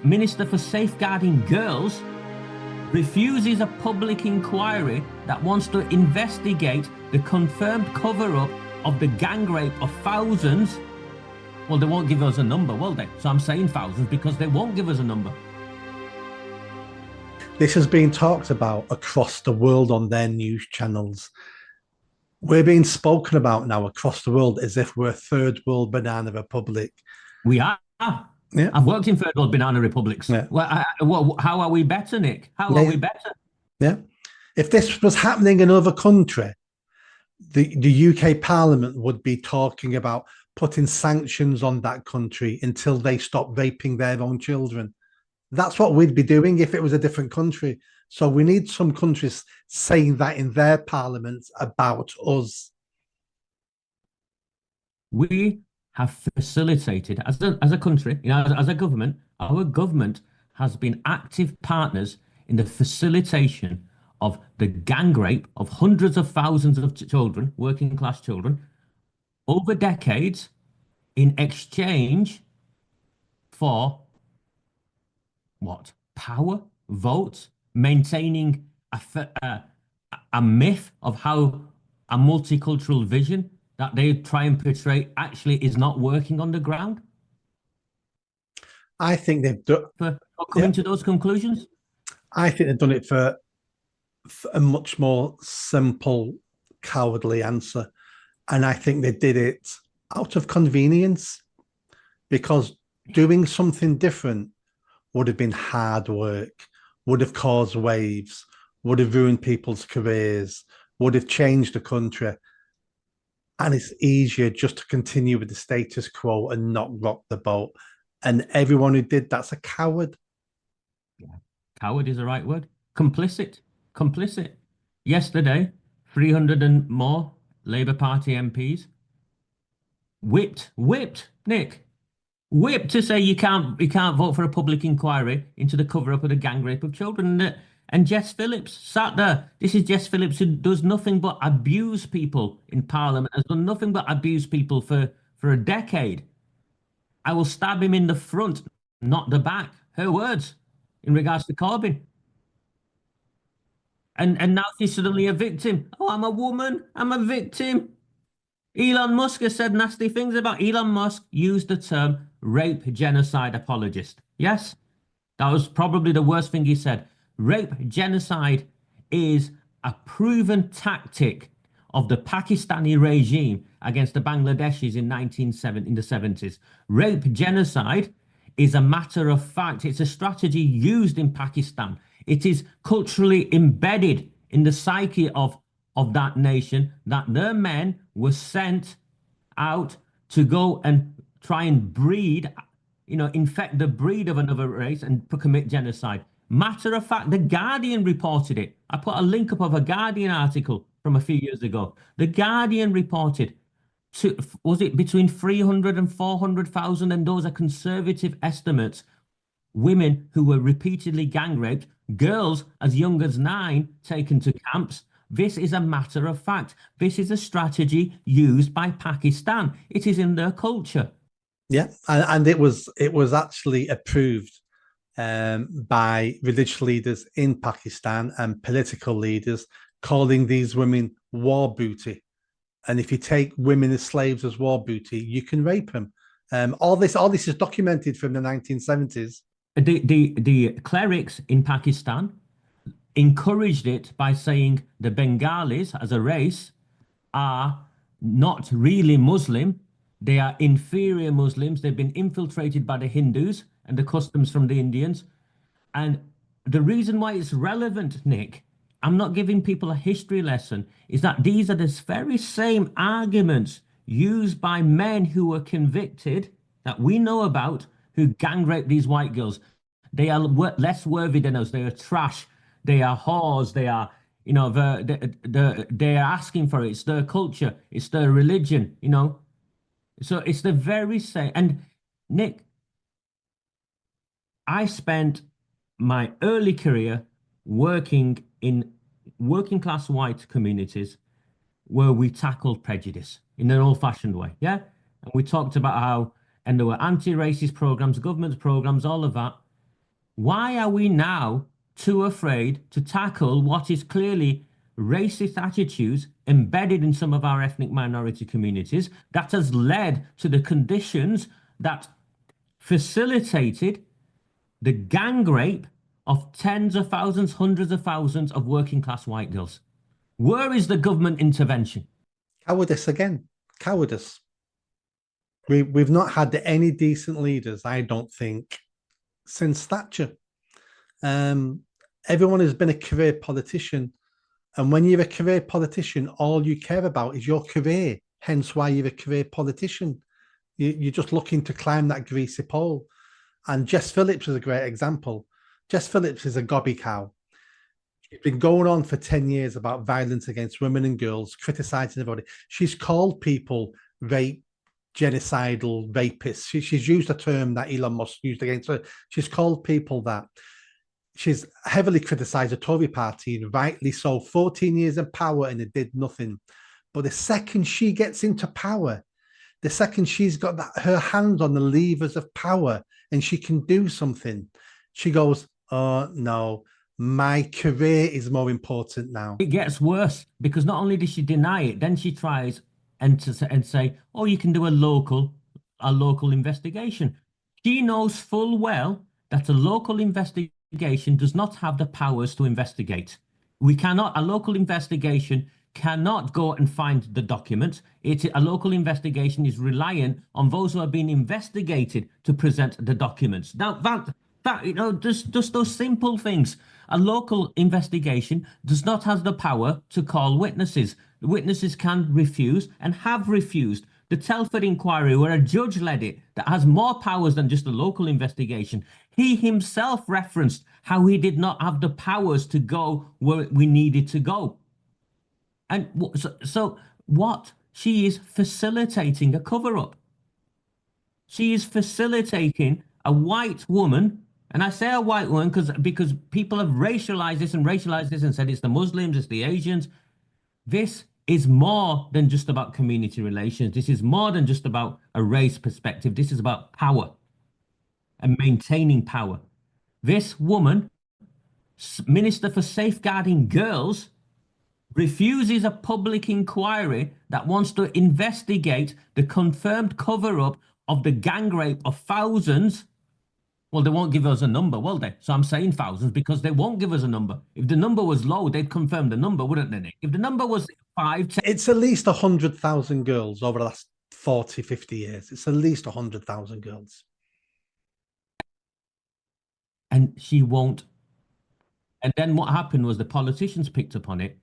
Minister for Safeguarding Girls, refuses a public inquiry that wants to investigate the confirmed cover-up of the gang rape of thousands. Well, they won't give us a number, will they? So I'm saying thousands because they won't give us a number. This has been talked about across the world on their news channels. We're being spoken about now across the world as if we're a third world banana republic. We are. Yeah. I've worked in third world banana republics. Yeah. Well, how are we better, Nick? How are we better? Yeah. If this was happening in another country, the UK Parliament would be talking about putting sanctions on that country until they stop raping their own children. That's what we'd be doing if it was a different country. So we need some countries saying that in their parliaments about us. We have facilitated, as a country, as a government, our government has been active partners in the facilitation of the gang rape of hundreds of thousands of children, working class children, over decades in exchange for what? Power, votes, maintaining a myth of how a multicultural vision that they try and portray actually is not working on the ground? I think they've done for coming to those conclusions. I think they've done it for a much more simple, cowardly answer. And I think they did it out of convenience, because doing something different would have been hard work, would have caused waves, would have ruined people's careers, would have changed the country. And it's easier just to continue with the status quo and not rock the boat. And everyone who did that's a coward. Yeah, coward is the right word. Complicit. Yesterday, 300 and more Labour Party MPs whipped, Nick, whipped to say you can't vote for a public inquiry into the cover-up of the gang rape of children. And Jess Phillips sat there. This is Jess Phillips, who does nothing but abuse people in Parliament, has done nothing but abuse people for a decade. I will stab him in the front, not the back. Her words in regards to Corbyn. And now she's suddenly a victim. Oh, I'm a woman. I'm a victim. Elon Musk has said nasty things about. Elon Musk used the term rape genocide apologist. Yes, that was probably the worst thing he said. Rape genocide is a proven tactic of the Pakistani regime against the Bangladeshis in the 70s. Rape genocide is a matter of fact. It's a strategy used in Pakistan. It is culturally embedded in the psyche of that nation, that their men were sent out to go and try and breed, infect the breed of another race and commit genocide. Matter of fact, The Guardian reported it. I put a link up of a Guardian article from a few years ago. The Guardian reported, was it between 300 and 400,000, and those are conservative estimates, women who were repeatedly gang raped, girls as young as 9 taken to camps. This is a matter of fact. This is a strategy used by Pakistan. It is in their culture. Yeah, and it was actually approved by religious leaders in Pakistan and political leaders, calling these women war booty. And if you take women as slaves as war booty, you can rape them. All this is documented from the 1970s. The clerics in Pakistan encouraged it by saying the Bengalis as a race are not really Muslim. They are inferior Muslims. They've been infiltrated by the Hindus and the customs from the Indians. And the reason why it's relevant, Nick, I'm not giving people a history lesson, is that these are the very same arguments used by men who were convicted that we know about, who gang raped these white girls. They are less worthy than us. They are trash. They are whores. They are, they are asking for it. It's their culture. It's their religion, So it's the very same. And Nick, I spent my early career working in working class white communities where we tackled prejudice in an old fashioned way. Yeah. And we talked about how and there were anti-racist programs, government programs, all of that. Why are we now too afraid to tackle what is clearly racist attitudes embedded in some of our ethnic minority communities that has led to the conditions that facilitated the gang rape of tens of thousands, hundreds of thousands of working class white girls? Where is the government intervention? Cowardice again. Cowardice. We've not had any decent leaders, I don't think, since Thatcher. Everyone has been a career politician. And when you're a career politician, all you care about is your career. Hence why you're a career politician. You're just looking to climb that greasy pole. And Jess Phillips is a great example. Jess Phillips is a gobby cow. She's been going on for 10 years about violence against women and girls, criticizing everybody. She's called people rape, genocidal rapists. She's used a term that Elon Musk used against her. She's called people that. She's heavily criticized the Tory party, and rightly so. 14 years in power and it did nothing. But the second she gets into power, the second she's got her hands on the levers of power and she can do something, she goes, oh no, my career is more important now. It gets worse, because not only does she deny it, then she tries and say, oh, you can do a local investigation. She knows full well that a local investigation does not have the powers to investigate. A local investigation cannot go and find the documents. A local investigation is reliant on those who are being investigated to present the documents. Now, just those simple things. A local investigation does not have the power to call witnesses. The witnesses can refuse and have refused. The Telford inquiry, where a judge led it, that has more powers than just a local investigation. He himself referenced how he did not have the powers to go where we needed to go. And so what? She is facilitating a cover-up. She is facilitating a white woman, and I say a white woman because people have racialized this and said it's the Muslims, it's the Asians. This is more than just about community relations. This is more than just about a race perspective. This is about power and maintaining power. This woman, Minister for Safeguarding Girls, refuses a public inquiry that wants to investigate the confirmed cover-up of the gang rape of thousands. Well, they won't give us a number, will they? So I'm saying thousands because they won't give us a number. If the number was low, they'd confirm the number, wouldn't they, Nick? If the number was 5, 10... It's at least 100,000 girls over the last 40, 50 years. It's at least 100,000 girls. And she won't. And then what happened was the politicians picked up on it,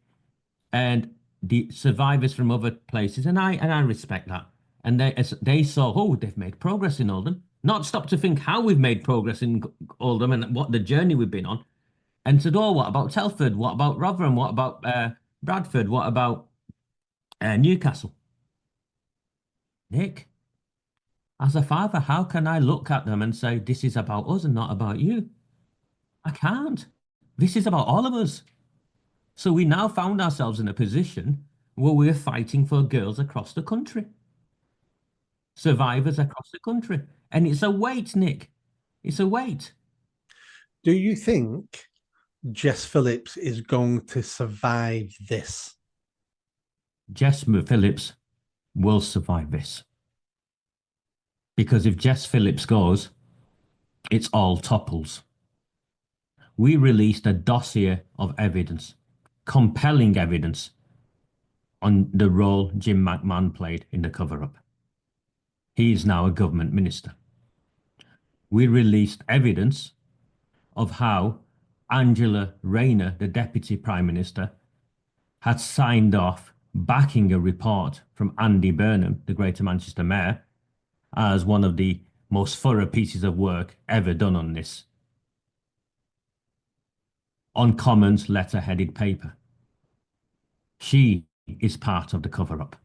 and the survivors from other places, and I respect that. And they saw, oh, they've made progress in Oldham. Not stop to think how we've made progress in Oldham and what the journey we've been on. And said, oh, what about Telford? What about Rotherham? What about Bradford? What about Newcastle? Nick, as a father, how can I look at them and say, this is about us and not about you? I can't. This is about all of us. So we now found ourselves in a position where we're fighting for girls across the country. Survivors across the country. And it's a weight, Nick. It's a weight. Do you think Jess Phillips is going to survive this? Jess Phillips will survive this. Because if Jess Phillips goes, it's all topples. We released a dossier of evidence, compelling evidence, on the role Jim McMahon played in the cover-up. He is now a government minister. We released evidence of how Angela Rayner, the Deputy Prime Minister, had signed off backing a report from Andy Burnham, the Greater Manchester Mayor, as one of the most thorough pieces of work ever done on this. On Commons letter-headed paper. She is part of the cover-up.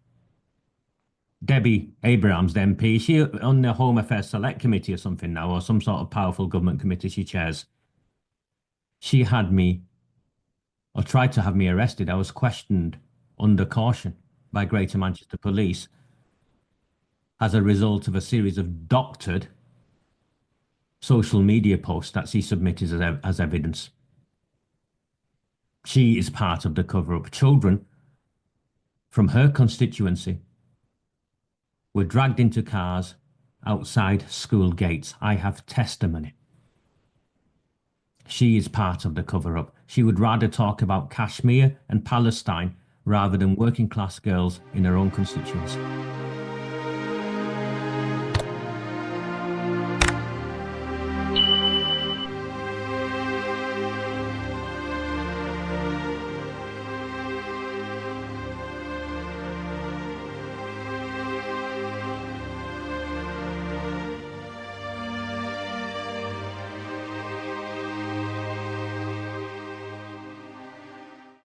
Debbie Abrahams, the MP, she on the Home Affairs Select Committee or something now, or some sort of powerful government committee she chairs. She had me, or tried to have me arrested. I was questioned under caution by Greater Manchester Police as a result of a series of doctored social media posts that she submitted as evidence. She is part of the cover-up. Children from her constituency were dragged into cars outside school gates. I have testimony. She is part of the cover-up. She would rather talk about Kashmir and Palestine rather than working class girls in her own constituency.